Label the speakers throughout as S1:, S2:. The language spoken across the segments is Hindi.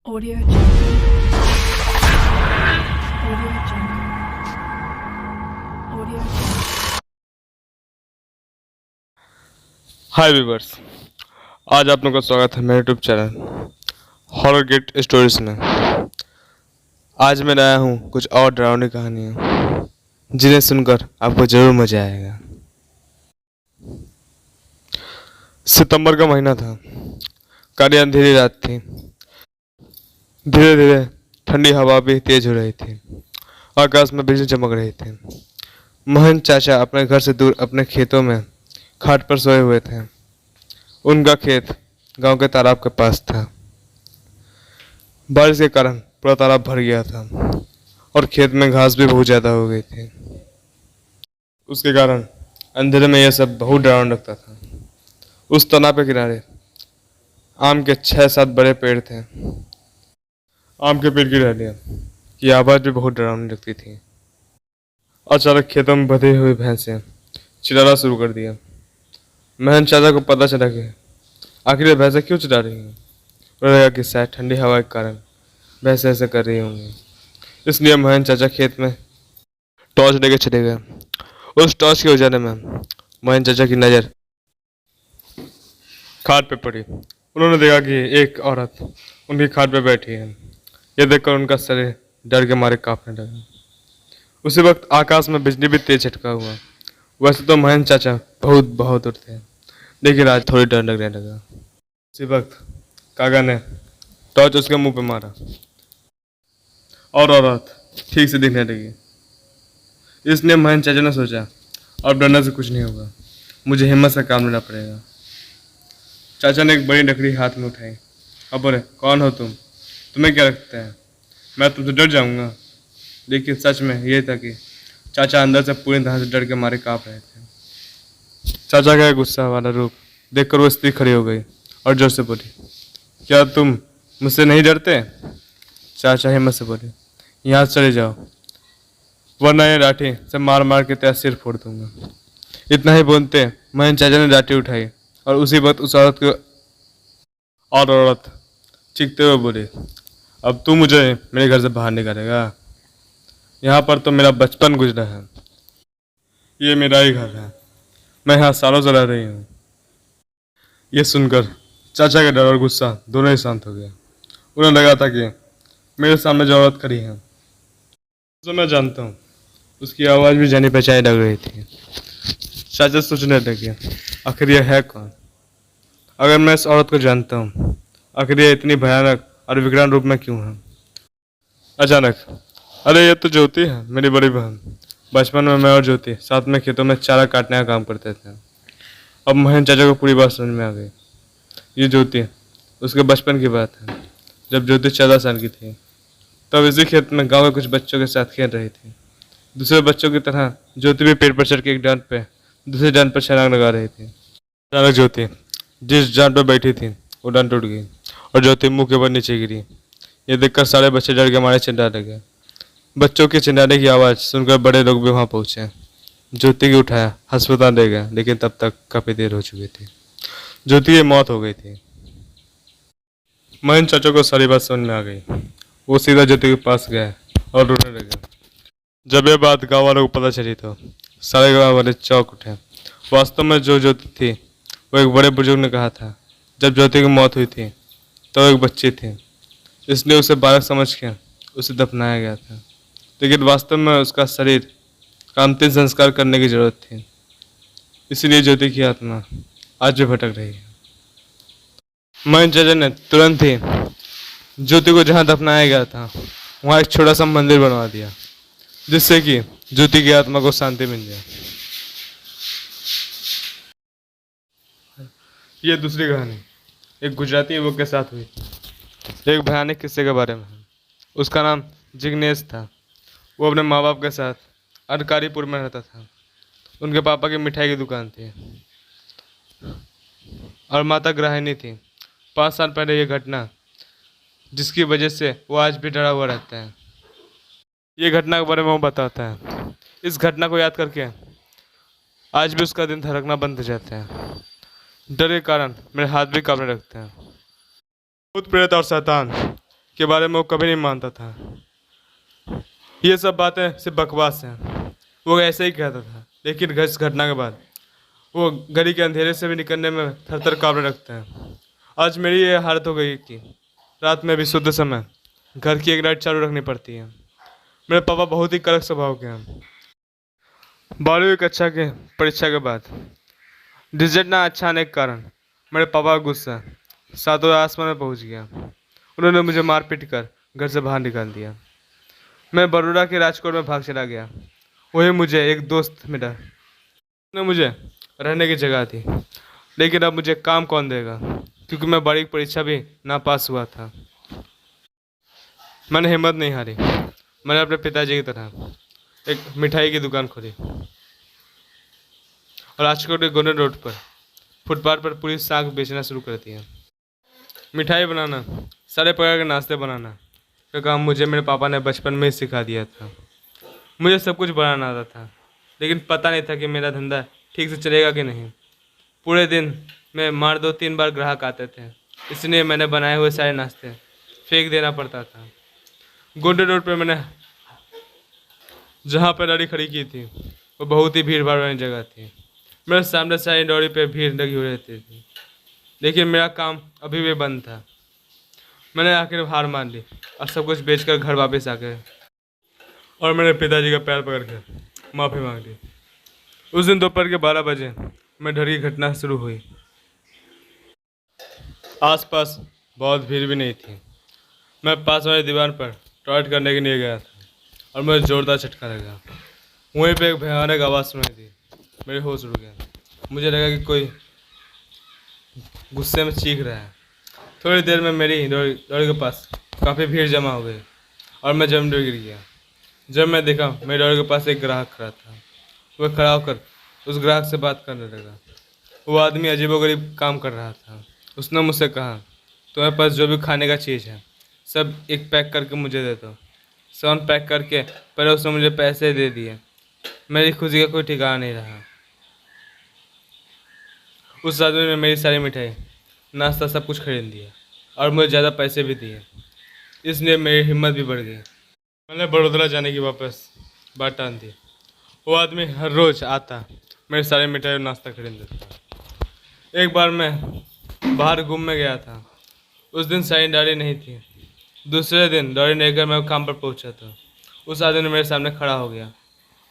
S1: Audio Jungle. Audio Jungle. Audio Jungle.
S2: Hi viewers, आज आप लोगों का स्वागत है मेरे YouTube channel horror gate stories में। आज मैं लाया हूँ कुछ और डरावनी कहानियाँ जिन्हें सुनकर आपको ज़रूर मज़ा आएगा। सितंबर का महीना था। काली अंधेरी रात थी। धीरे धीरे ठंडी हवा भी तेज हो रही थी। आकाश में बिजली चमक रही थी। मोहन चाचा अपने घर से दूर अपने खेतों में खाट पर सोए हुए थे। उनका खेत गांव के तालाब के पास था। बारिश के कारण पूरा तालाब भर गया था और खेत में घास भी बहुत ज़्यादा हो गई थी। उसके कारण अंधेरे में यह सब बहुत डरावना लगता था। उस तालाब के किनारे आम के 6-7 बड़े पेड़ थे। आम के पेड़ की डालियाँ की आवाज़ भी बहुत डरावनी लगती थी। अचानक खेतों में बंधे हुए भैंसें चिल्लाना शुरू कर दिया। महन चाचा को पता चला कि आखिर ये भैंसें क्यों चिल्ला रही हैं। उन्हें लगा कि शायद ठंडी हवा के कारण भैंसें ऐसे कर रही होंगी। इसलिए महन चाचा खेत में टॉर्च लेकर चले गए। उस टॉर्च के उजाले में महन चाचा की नज़र खाट पे पड़ी। उन्होंने देखा कि एक औरत उनकी खाट पे बैठी है। यह देखकर उनका शरीर डर के मारे कांपने लगा। उसी वक्त आकाश में बिजली भी तेज झटका हुआ। वैसे तो महन चाचा बहुत बहादुर थे, लेकिन आज थोड़ी डर लगने लगा। उसी वक्त काका ने टॉर्च उसके मुंह पे मारा और औरत ठीक से दिखने लगी। इसलिए महन चाचा ने सोचा, अब डरने से कुछ नहीं होगा, मुझे हिम्मत से काम लेना पड़ेगा। चाचा ने एक बड़ी लकड़ी हाथ में उठाई और बोले, कौन हो तुम? तुम्हें क्या लगता है मैं तुमसे डर जाऊंगा? लेकिन सच में ये था कि चाचा अंदर से पूरी तरह से डर के मारे कांप रहे थे। चाचा का गुस्सा वाला रूप देखकर वो स्त्री खड़ी हो गई और जोर से बोली, क्या तुम मुझसे नहीं डरते? चाचा हिम्मत से बोले, यहाँ से चले जाओ, वरना ये लाठी से मार मार के तेरा सिर फोड़ दूंगा। इतना ही बोलते महन चाचा ने लाठी उठाई और उसी वक्त उस औरत को और औरत चीखते हुए बोली, अब तू मुझे मेरे घर से बाहर निकालेगा? यहाँ पर तो मेरा बचपन गुजरा है। ये मेरा ही घर है। मैं यहाँ सालों से रह रही हूँ। ये सुनकर चाचा का डर और गुस्सा दोनों ही शांत हो गया। उन्हें लगा था कि मेरे सामने जो औरत खड़ी है, जो मैं जानता हूँ, उसकी आवाज़ भी जानी पहचानी लग रही थी। चाचा सोचने लगे, आखिर यह है कौन? अगर मैं इस औरत को जानता हूँ, आखिर यह इतनी भयानक और विकराल रूप में क्यों है? अचानक, अरे ये तो ज्योति है, मेरी बड़ी बहन। बचपन में मैं और ज्योति साथ में खेतों में चारा काटने का काम करते थे। अब महन चाचा को पूरी बात समझ में आ गई। ये ज्योति उसके बचपन की बात है, जब ज्योति 14 साल की थी। तब इसी खेत में गांव के कुछ बच्चों के साथ खेल रही थी। दूसरे बच्चों की तरह ज्योति भी पेड़ पर चढ़ के एक डांट पे दूसरे डांट पर छलांग लगा रही थी। अचानक ज्योति जिस डांट पर बैठी थी वो डांट टूट गई और ज्योति मुंह के बल नीचे गिरी। ये देखकर सारे बच्चे डर के मारे चिल्लाने लगे। बच्चों के चिल्लाने की आवाज़ सुनकर बड़े लोग भी वहां पहुंचे। ज्योति को उठाया, अस्पताल ले गए, लेकिन तब तक काफी देर हो चुकी थी। ज्योति की मौत हो गई थी। महन चाचा को सारी बात समझ में आ गई। वो सीधा ज्योति के पास गए और रोने लगे। जब ये बात गांव वालों को पता चली तो सारे गांव वाले चौंक उठे। वास्तव में जो ज्योति थी वो एक बड़े बुजुर्ग ने कहा था, जब ज्योति की मौत हुई थी तो एक बच्ची थी, इसलिए उसे बालक समझ के उसे दफनाया गया था। लेकिन वास्तव में उसका शरीर का अंतिम संस्कार करने की जरूरत थी। इसीलिए ज्योति की आत्मा आज भी भटक रही है। महन चाचा ने तुरंत ही ज्योति को जहाँ दफनाया गया था वहाँ एक छोटा सा मंदिर बनवा दिया, जिससे कि ज्योति की आत्मा को शांति मिल जाए। ये दूसरी कहानी एक गुजराती युवक के साथ हुई। एक भयानक किस्से के बारे में है। उसका नाम जिग्नेश था। वो अपने माँ बाप के साथ अरकारीपुर में रहता था। उनके पापा की मिठाई की दुकान थी और माता गृहिणी थी। 5 साल पहले ये घटना, जिसकी वजह से वो आज भी डरा हुआ रहता है। ये घटना के बारे में वो बताता है। इस घटना को याद करके आज भी उसका दिन धड़कना बंद हो जाता है। डर के कारण मेरे हाथ भी कांपने लगते हैं। भूत प्रेत और शैतान के बारे में वो कभी नहीं मानता था। ये सब बातें सिर्फ बकवास हैं, वो ऐसे ही कहता था। लेकिन इस घटना के बाद वो गली के अंधेरे से भी निकलने में थर थर काँपने लगते हैं। आज मेरी ये हालत हो गई कि रात में भी शुद्ध समय घर की एक लाइट चालू रखनी पड़ती है। मेरे पापा बहुत ही कड़क स्वभाव के हैं। 12वीं कक्षा के परीक्षा के बाद रिजल्ट ना अच्छा आने के कारण मेरे पापा का गुस्सा सातों आसमान में पहुंच गया। उन्होंने मुझे मारपीट कर घर से बाहर निकाल दिया। मैं बड़ौदा के राजकोट में भाग चला गया। वहीं मुझे एक दोस्त मिला। उसने मुझे रहने की जगह दी, लेकिन अब मुझे काम कौन देगा, क्योंकि मैं बड़ी परीक्षा भी ना पास हुआ था। मैंने हिम्मत नहीं हारी। मैंने अपने पिताजी की तरह एक मिठाई की दुकान खोली और राजकोट के गोंडल रोड पर फुटपाथ पर पूरी साग बेचना शुरू कर दिया। मिठाई बनाना, सारे प्रकार के नाश्ते बनाना का काम मुझे मेरे पापा ने बचपन में ही सिखा दिया था। मुझे सब कुछ बनाना आता था, लेकिन पता नहीं था कि मेरा धंधा ठीक से चलेगा कि नहीं। पूरे दिन में मार 2-3 बार ग्राहक आते थे, इसलिए मैंने बनाए हुए सारे नाश्ते फेंक देना पड़ता था। गोंडल रोड पर मैंने जहाँ पर गाड़ी खड़ी की थी वो बहुत ही भीड़ भाड़ वाली जगह थी। मेरे सामने सारी डोरी पे भीड़ लगी हुई रहती थी, लेकिन मेरा काम अभी भी बंद था। मैंने आखिर हार मान ली और सब कुछ बेचकर घर वापस आ गए और मैंने पिताजी का पैर पकड़ कर माफ़ी मांग ली। उस दिन दोपहर के 12 बजे मैं डर की घटना शुरू हुई। आसपास बहुत भीड़ भी नहीं थी। मैं पास वाली दीवार पर टॉयलेट करने के लिए गया था और मुझे जोरदार झटका लगा। वहीं पे एक भयानक आवाज़ सुनाई दी। मेरे होश उड़ गया। मुझे लगा कि कोई गुस्से में चीख रहा है। थोड़ी देर में मेरी डोरी के पास काफ़ी भीड़ जमा हो गई और मैं जम डर गिर गया। जब मैं देखा, मेरे डोरी के पास एक ग्राहक खड़ा था। वह खड़ा होकर उस ग्राहक से बात करने लगा। वो आदमी अजीबोगरीब काम कर रहा था। उसने मुझसे कहा, तुम्हारे पास जो भी खाने का चीज़ है सब एक पैक करके मुझे दे दो। सामान पैक करके पहले उसने मुझे पैसे दे दिए। मेरी खुशी का कोई ठिकाना नहीं रहा। उस आदमी ने मेरी सारी मिठाई, नाश्ता सब कुछ खरीद लिया और मुझे ज़्यादा पैसे भी दिए। इसलिए मेरी हिम्मत भी बढ़ गई। मैंने बड़ौदा जाने की वापस बात टाल दी। वो आदमी हर रोज़ आता, मेरी सारी मिठाई और नाश्ता खरीद देता। एक बार मैं बाहर घूमने गया था। उस दिन सारी गाड़ी नहीं थी। दूसरे दिन गाड़ी लेकर मैं काम पर पहुंचा था। उस आदमी ने मेरे सामने खड़ा हो गया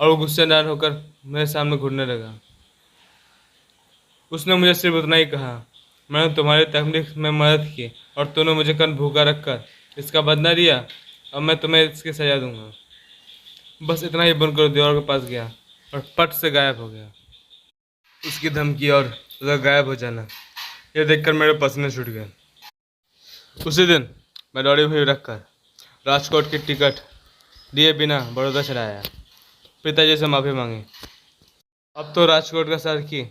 S2: और वो गुस्सेदार होकर मेरे सामने घूरने लगा। उसने मुझे सिर्फ उतना ही कहा, मैंने तुम्हारी तकलीफ में मदद की और तूने मुझे कल भूखा रखकर इसका बदला लिया। अब मैं तुम्हें इसकी सजा दूंगा। बस इतना ही बनकर दीवार के पास गया और पट से गायब हो गया। उसकी धमकी और उसका गायब हो जाना, यह देखकर मेरे पसीने छूट गए। उसी दिन मैं दौड़ी हुई रखकर राजकोट की टिकट दिए बिना बड़ौदा चला आया। पिताजी से माफ़ी मांगी। अब तो राजकोट का शहर की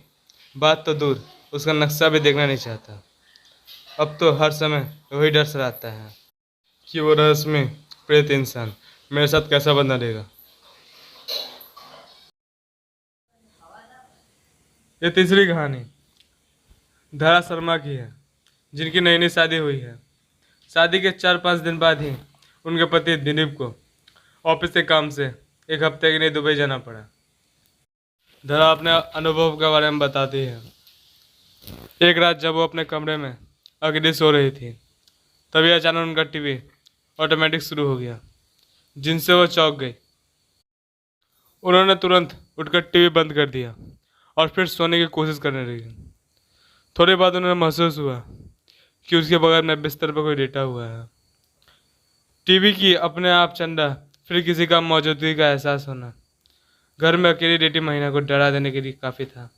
S2: बात तो दूर, उसका नक्शा भी देखना नहीं चाहता। अब तो हर समय वही डर सताता है कि वो रहस्यमय प्रेत इंसान मेरे साथ कैसा बंधा लेगा। ये तीसरी कहानी धारा शर्मा की है, जिनकी नई नई शादी हुई है। शादी के 4-5 दिन बाद ही उनके पति दिलीप को ऑफिस के काम से एक हफ्ते के लिए दुबई जाना पड़ा। धरा अपने अनुभव के बारे में बताती है। एक रात जब वो अपने कमरे में अकेली सो रही थी, तभी अचानक उनका टीवी ऑटोमेटिक शुरू हो गया, जिनसे वो चौंक गई। उन्होंने तुरंत उठकर टीवी बंद कर दिया और फिर सोने की कोशिश करने लगी। थोड़ी बाद उन्हें महसूस हुआ कि उसके बगल में बिस्तर पर कोई लेटा हुआ है। टीवी की अपने आप चंदा, फिर किसी का मौजूदगी का एहसास होना घर में अकेली लेटी महिला को डरा देने के लिए काफ़ी था।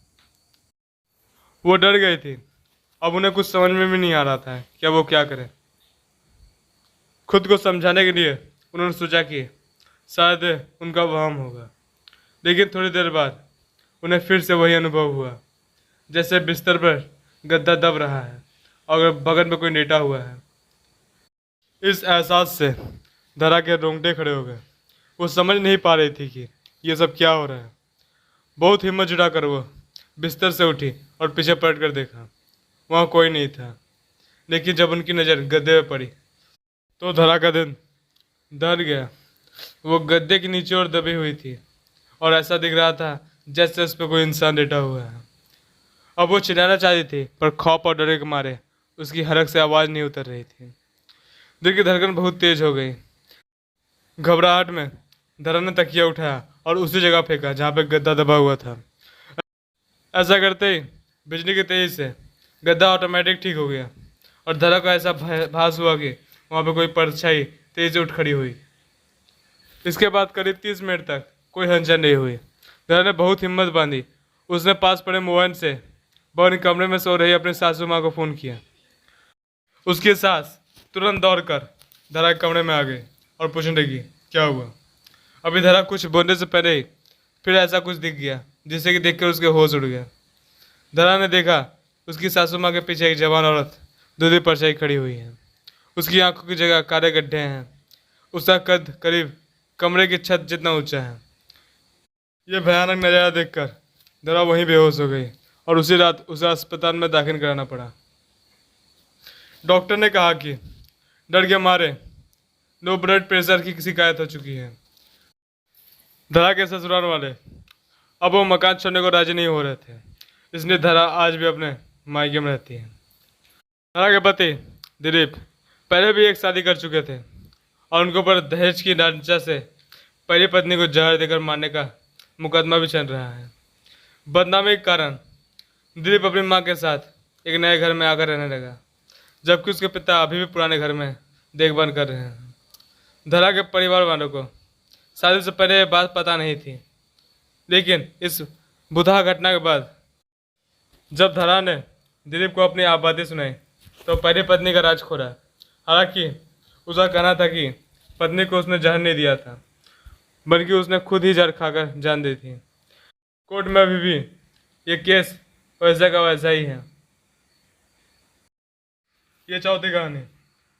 S2: वो डर गई थी। अब उन्हें कुछ समझ में भी नहीं आ रहा था कि अब वो क्या करें। खुद को समझाने के लिए उन्होंने सोचा कि शायद उनका वहम होगा, लेकिन थोड़ी देर बाद उन्हें फिर से वही अनुभव हुआ, जैसे बिस्तर पर गद्दा दब रहा है और बगल में कोई लेटा हुआ है। इस एहसास से धरा के रोंगटे खड़े हो गए। वो समझ नहीं पा रही थी कि ये सब क्या हो रहा है। बहुत हिम्मत जुटाकर वो बिस्तर से उठी और पीछे पलट कर देखा। वहाँ कोई नहीं था, लेकिन जब उनकी नज़र गद्दे पे पड़ी तो धरा का दिन डर गया। वो गद्दे के नीचे और दबी हुई थी और ऐसा दिख रहा था जैसे उस पर कोई इंसान लेटा हुआ है। अब वो चिल्लाना चाहती थी पर खौफ और डर के मारे उसकी हरक से आवाज़ नहीं उतर रही थी। दिल की धड़कन बहुत तेज हो गई। घबराहट में धरा ने तकिया उठाया और उसी जगह फेंका जहाँ पे गद्दा दबा हुआ था। ऐसा करते ही बिजली की तेजी से गद्दा ऑटोमेटिक ठीक हो गया और धरा को ऐसा भास हुआ कि वहाँ पे कोई परछाई तेजी से उठ खड़ी हुई। इसके बाद करीब 30 मिनट तक कोई हलचल नहीं हुई। धरा ने बहुत हिम्मत बांधी। उसने पास पड़े मोबाइल से बहन कमरे में सो रही अपनी सासू माँ को फ़ोन किया। उसकी सास तुरंत दौड़कर धरा के कमरे में आ गई और पूछने लगी क्या हुआ। अभी धरा कुछ बोलने से पहले ही फिर ऐसा कुछ दिख गया जिसे कि देखकर उसके होश उड़ गया। धरा ने देखा उसकी सासू माँ के पीछे एक जवान औरत दूधी परछाई खड़ी हुई है। उसकी आंखों की जगह काले गड्ढे हैं। उसका कद करीब कमरे की छत जितना ऊंचा है। यह भयानक नज़ारा देखकर धरा वहीं बेहोश हो गई और उसी रात उसे अस्पताल में दाखिल कराना पड़ा। डॉक्टर ने कहा कि डर के मारे लो ब्लड प्रेशर की शिकायत हो चुकी है। धरा के ससुराल वाले अब वो मकान छोड़ने को राजी नहीं हो रहे थे, इसलिए धरा आज भी अपने मायके में रहती है। धरा के पति दिलीप पहले भी एक शादी कर चुके थे और उनके ऊपर दहेज की लांछना से पहली पत्नी को जहर देकर मारने का मुकदमा भी चल रहा है। बदनामी के कारण दिलीप अपनी माँ के साथ एक नए घर में आकर रहने लगा, जबकि उसके पिता अभी भी पुराने घर में देखभाल कर रहे हैं। धरा के परिवार वालों को शादी से पहले ये बात पता नहीं थी, लेकिन इस बुधा घटना के बाद जब धरा ने दिलीप को अपनी आबादी सुनाई तो पहली पत्नी का राज खोला। हालांकि उसका कहना था कि पत्नी को उसने जहर नहीं दिया था, बल्कि उसने खुद ही जहर खाकर जान दी थी। कोर्ट में अभी भी ये केस वैसा का वैसा ही है। ये चौथी कहानी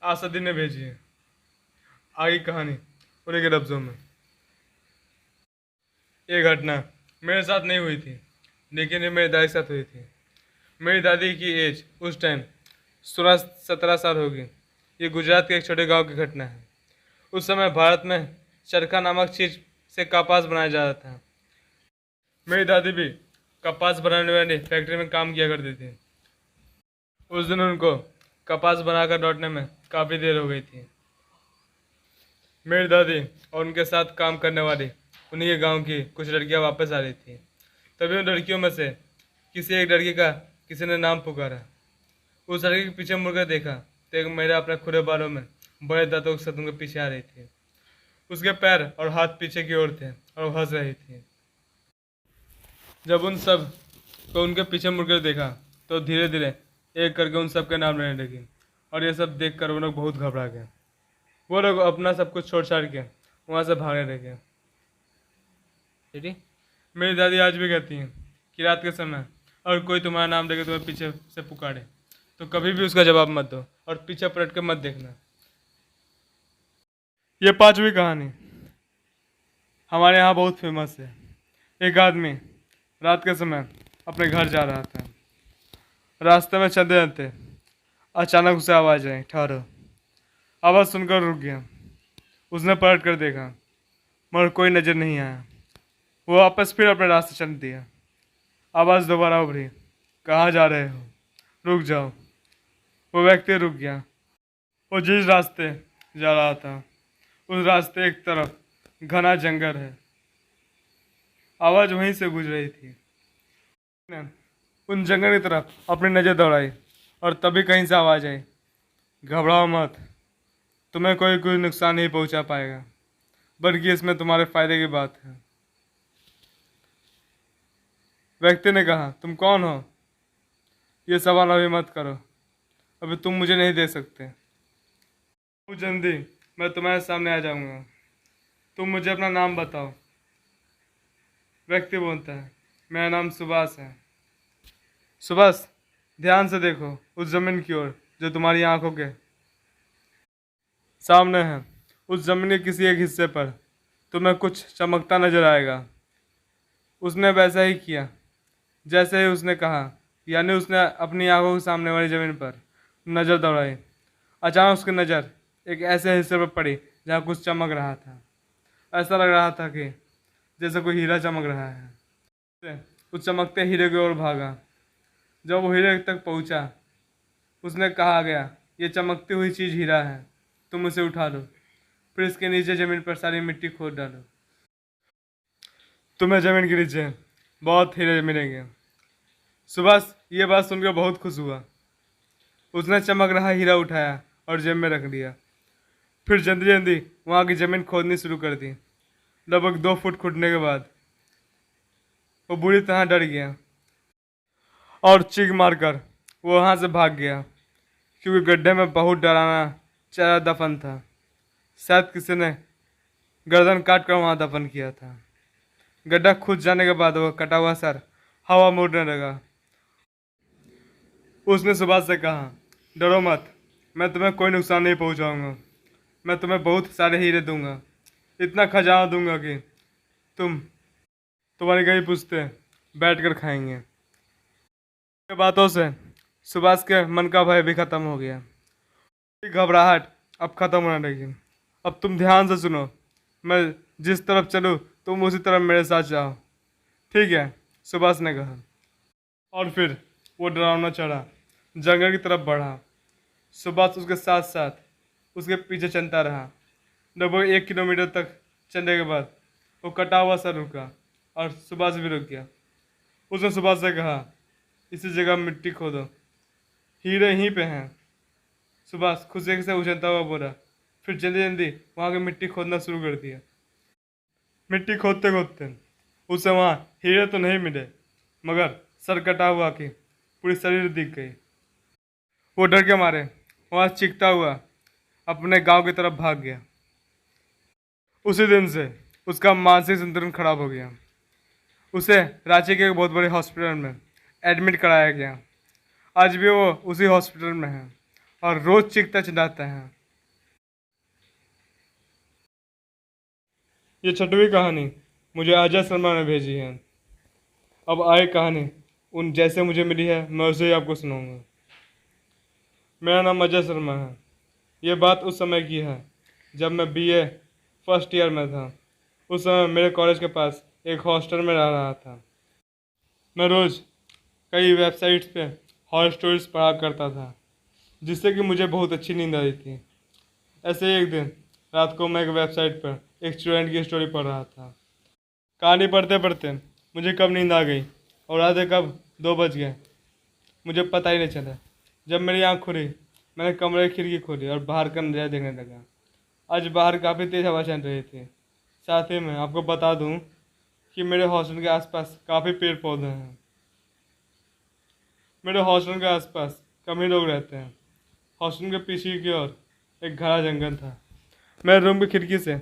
S2: आसदी ने भेजी है। आगे कहानी उन्हीं के लफ्जों में। ये घटना मेरे साथ नहीं हुई थी, लेकिन ये मेरी दादी के साथ हुई थी। मेरी दादी की एज उस टाइम 16-17 साल होगी। ये गुजरात के एक छोटे गांव की घटना है। उस समय भारत में चरखा नामक चीज़ से कपास बनाया जा रहा था। मेरी दादी भी कपास बनाने वाली फैक्ट्री में काम किया करती थी। उस दिन उनको कपास बनाकर लौटने में काफ़ी देर हो गई थी। मेरी दादी और उनके साथ काम करने वाली उन्हीं के गांव की कुछ लड़कियां वापस आ रही थी। तभी उन लड़कियों में से किसी एक लड़की का किसी ने नाम पुकारा। उस लड़की के पीछे मुड़कर देखा तो एक महिला अपने खुले बालों में बड़े दांतों के साथ उनके पीछे आ रही थी। उसके पैर और हाथ पीछे की ओर थे और वो हंस रही थी। जब उन सब को उनके पीछे मुड़कर देखा तो धीरे धीरे एक करके उन सब के नाम लेने लगी और ये सब देखकर वो लोग बहुत घबरा गए। वो लोग अपना सब कुछ छोड़ छाड़ के वहाँ से भागने लगे। मेरी दादी आज भी कहती हैं कि रात के समय और कोई तुम्हारा नाम लेके तुम्हें पीछे से पुकारे तो कभी भी उसका जवाब मत दो और पीछे पलट के मत देखना। ये पांचवी कहानी हमारे यहाँ बहुत फेमस है। एक आदमी रात के समय अपने घर जा रहा था। रास्ते में चलते चलते अचानक उसे आवाज़ आई, ठहरो। आवाज़ सुनकर रुक गया। उसने पलट कर देखा मगर कोई नज़र नहीं आया। वो वापस फिर अपने रास्ते चल दिया। आवाज़ दोबारा उभरी, कहाँ जा रहे हो, रुक जाओ। वो व्यक्ति रुक गया। वो जिस रास्ते जा रहा था उस रास्ते एक तरफ घना जंगल है। आवाज़ वहीं से गूंज रही थी। उन जंगल की तरफ अपनी नज़र दौड़ाई और तभी कहीं से आवाज़ आई, घबराओ मत, तुम्हें कोई नुकसान नहीं पहुंचा पाएगा, बल्कि इसमें तुम्हारे फायदे की बात है। व्यक्ति ने कहा, तुम कौन हो? ये सवाल अभी मत करो, अभी तुम मुझे नहीं देख सकते। बहुत जल्दी मैं तुम्हारे सामने आ जाऊंगा, तुम मुझे अपना नाम बताओ। व्यक्ति बोलता है, मेरा नाम सुभाष है। सुभाष, ध्यान से देखो उस जमीन की ओर जो तुम्हारी आंखों के सामने है। उस जमीन के किसी एक हिस्से पर तुम्हें कुछ चमकता नजर आएगा। उसने वैसा ही किया जैसे ही उसने कहा, यानी उसने अपनी आंखों के सामने वाली जमीन पर नज़र दौड़ाई। अचानक उसकी नज़र एक ऐसे हिस्से पर पड़ी जहाँ कुछ चमक रहा था। ऐसा लग रहा था कि जैसे कोई हीरा चमक रहा है। उस चमकते हीरे की ओर भागा। जब वो हीरे तक पहुंचा, उसने कहा गया, ये चमकती हुई चीज़ हीरा है, तुम उसे उठा लो, फिर इसके नीचे ज़मीन पर सारी मिट्टी खोद डालो, तुम्हें ज़मीन के नीचे बहुत हीरे मिलेंगे। सुभाष ये बात सुनकर बहुत खुश हुआ। उसने चमक रहा हीरा उठाया और जेब में रख लिया। फिर जल्दी जल्दी वहाँ की ज़मीन खोदनी शुरू कर दी। लगभग 2 फुट खोदने के बाद वो बुरी तरह डर गया और चीख मारकर वो वहाँ से भाग गया, क्योंकि गड्ढे में बहुत डरावना चेहरा दफन था। शायद किसी ने गर्दन काट कर वहाँ दफन किया था। गड्ढा खुद जाने के बाद वह कटा हुआ सर हवा मोड़ने लगा। उसने सुभाष से कहा, डरो मत, मैं तुम्हें कोई नुकसान नहीं पहुँचाऊँगा। मैं तुम्हें बहुत सारे हीरे दूंगा, इतना खजाना दूंगा कि तुम्हारी गई पुश्ते बैठ कर खाएंगे। ये बातों से सुभाष के मन का भय भी खत्म हो गया। घबराहट अब खत्म होने लगी। अब तुम ध्यान से सुनो, मैं जिस तरफ चलूँ तुम उसी तरफ मेरे साथ जाओ, ठीक है? सुभाष ने कहा। और फिर वो डरावना चढ़ा जंगल की तरफ बढ़ा। सुभाष उसके साथ साथ उसके पीछे चलता रहा। लगभग 1 किलोमीटर तक चलने के बाद वो कटा हुआ सा रुका और सुभाष भी रुक गया। उसने सुभाष से कहा, इसी जगह मिट्टी खोदो, हीरे यहीं पे हैं। सुभाष खुशी से उछलता हुआ बोला। फिर जल्दी जल्दी वहाँ की मिट्टी खोदना शुरू कर दिया। मिट्टी खोदते खोदते उसे वहाँ हीरे तो नहीं मिले, मगर सर कटा हुआ की पूरी शरीर दिख गई। वो डर के मारे वहाँ चीखता हुआ अपने गांव की तरफ भाग गया। उसी दिन से उसका मानसिक संतुलन खराब हो गया। उसे रांची के एक बहुत बड़े हॉस्पिटल में एडमिट कराया गया। आज भी वो उसी हॉस्पिटल में है और रोज चीखता चिल्लाता है। ये 6वीं कहानी मुझे अजय शर्मा ने भेजी है। अब आए कहानी उन जैसे मुझे मिली है, मैं उसे ही आपको सुनाऊंगा। मेरा नाम अजय शर्मा है। ये बात उस समय की है जब मैं बीए फर्स्ट ईयर में था। उस समय मेरे कॉलेज के पास एक हॉस्टल में रह रहा था। मैं रोज़ कई वेबसाइट्स पे हॉरर स्टोरीज पढ़ा करता था, जिससे कि मुझे बहुत अच्छी नींद आई थी। ऐसे ही एक दिन रात को मैं एक वेबसाइट पर एक स्टूडेंट की स्टोरी पढ़ रहा था। कहानी पढ़ते पढ़ते मुझे कब नींद आ गई और रात कब 2 बज गए, मुझे पता ही नहीं चला। जब मेरी आँख खुली, मैंने कमरे की खिड़की खोली और बाहर का नज़ारा देखने लगा। आज बाहर काफ़ी तेज़ हवा चल रही थी। साथ ही मैं आपको बता दूं कि मेरे हॉस्टल के आसपास काफ़ी पेड़ पौधे हैं। मेरे हॉस्टल के आसपास कम ही लोग रहते हैं। हॉस्टल के पीछे की ओर एक घना जंगल था। मेरे रूम की खिड़की से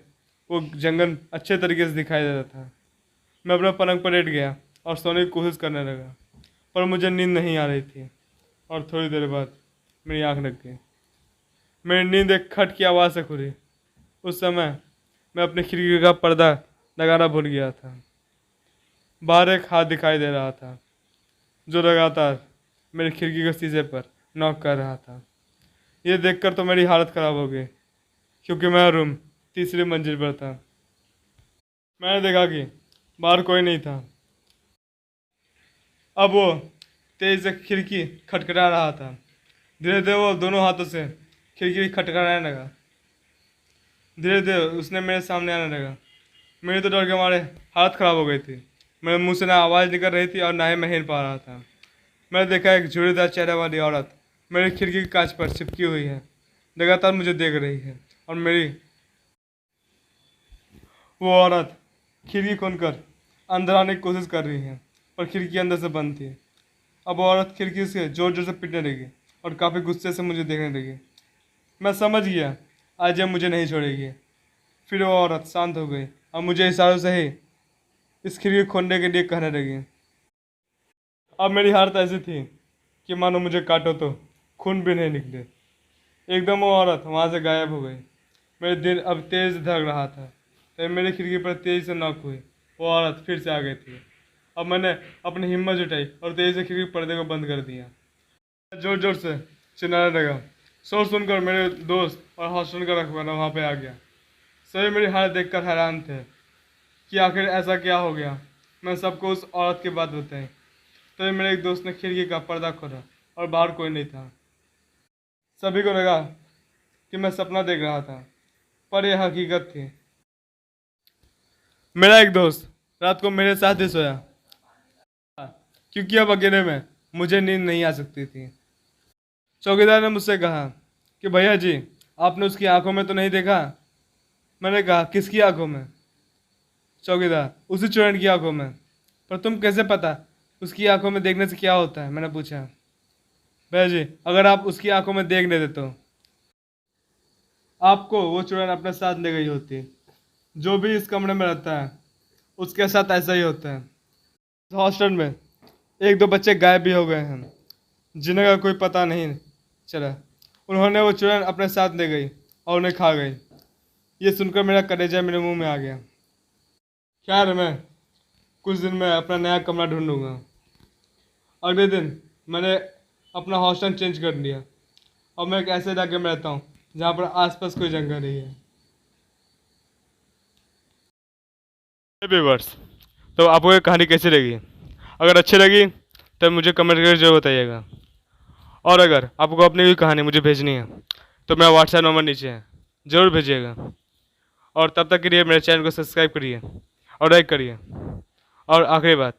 S2: वो जंगल अच्छे तरीके से दिखाई दे रहा था। मैं अपना पलंग पर लेट गया और सोने की कोशिश करने लगा, पर मुझे नींद नहीं आ रही थी और थोड़ी देर बाद मेरी आँख लग गई। मेरी नींद एक खट की आवाज़ से खुली। उस समय मैं अपनी खिड़की का पर्दा लगाना भूल गया था। बाहर एक हाथ दिखाई दे रहा था जो लगातार मेरी खिड़की के शीशे पर नॉक कर रहा था। ये देखकर तो मेरी हालत ख़राब हो गई, क्योंकि मेरा रूम 3री मंजिल पर था। मैंने देखा कि बाहर कोई नहीं था। अब वो तेज से खिड़की खटखटा रहा था। धीरे धीरे वो दोनों हाथों से खिड़की खटखटाने लगा। धीरे धीरे उसने मेरे सामने आने लगा। मेरी तो डर के मारे हालत ख़राब हो गई थी। मेरे मुंह से ना आवाज़ निकल रही थी और ना ही मैं हिल पा रहा था। मैंने देखा एक झुर्रीदार चेहरे वाली औरत मेरी खिड़की के कांच पर चिपकी हुई है, लगातार मुझे देख रही है। और वो औरत खिड़की खोलकर अंदर आने की कोशिश कर रही है, पर खिड़की अंदर से बंद थी। अब वो औरत खिड़की से ज़ोर ज़ोर से पीटने लगी और काफ़ी गुस्से से मुझे देखने लगी। मैं समझ गया आज ये मुझे नहीं छोड़ेगी। फिर वो औरत शांत हो गई और मुझे इशारों से ही इस खिड़की खोलने के लिए कहने लगी। अब मेरी हालत ऐसी थी कि मानो मुझे काटो तो खून भी नहीं निकले। एकदम वो औरत वहाँ से गायब हो गई। मेरे दिल अब तेज़ धड़क रहा था। तब मेरी खिड़की पर तेज़ी से नॉक हुई। वो औरत फिर से आ गई थी। अब मैंने अपनी हिम्मत जुटाई और तेज़ी से खिड़की पर्दे को बंद कर दिया। जोर जोर से चिल्लाने लगा, शोर सुनकर मेरे दोस्त और हॉस्टल का रखवाला वहाँ पे आ गया। सभी मेरी हालत देखकर हैरान थे कि आखिर ऐसा क्या हो गया। मैं सबको उस औरत की बात बताई। तभी मेरे एक दोस्त ने खिड़की का पर्दा खोला और बाहर कोई नहीं था। सभी को लगा कि मैं सपना देख रहा था, पर यह हकीकत थी। मेरा एक दोस्त रात को मेरे साथ ही सोया, क्योंकि अब अकेले में मुझे नींद नहीं आ सकती थी। चौकीदार ने मुझसे कहा कि भैया जी, आपने उसकी आंखों में तो नहीं देखा? मैंने कहा, किसकी आंखों में? चौकीदार, उसी चुड़ैल की आंखों में। पर तुम कैसे पता उसकी आंखों में देखने से क्या होता है? मैंने पूछा। भैया जी, अगर आप उसकी आंखों में देख लेते तो आपको वो चुड़ैल अपने साथ ले गई होती। जो भी इस कमरे में रहता है उसके साथ ऐसा ही होता है। हॉस्टल में एक दो बच्चे गायब भी हो गए हैं, जिन्हें का कोई पता नहीं चला। उन्होंने वो चुड़ैल अपने साथ ले गई और उन्हें खा गई। ये सुनकर मेरा कलेजा मेरे मुंह में आ गया। खैर, मैं कुछ दिन में अपना नया कमरा ढूंढूंगा। अगले दिन मैंने अपना हॉस्टल चेंज कर लिया और मैं एक ऐसे इलाके में रहता हूँ जहाँ पर आसपास कोई जंगल नहीं है। व्यूअर्स, तो आपको ये कहानी कैसी लगी? अगर अच्छी लगी तो मुझे कमेंट करके जरूर बताइएगा। और अगर आपको अपनी कोई कहानी मुझे भेजनी है तो मेरा व्हाट्सएप नंबर नीचे है, ज़रूर भेजिएगा। और तब तक के लिए मेरे चैनल को सब्सक्राइब करिए और लाइक करिए। और आखिरी बात,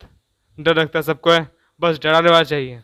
S2: डर लगता सबको है, बस डराने वाला चाहिए।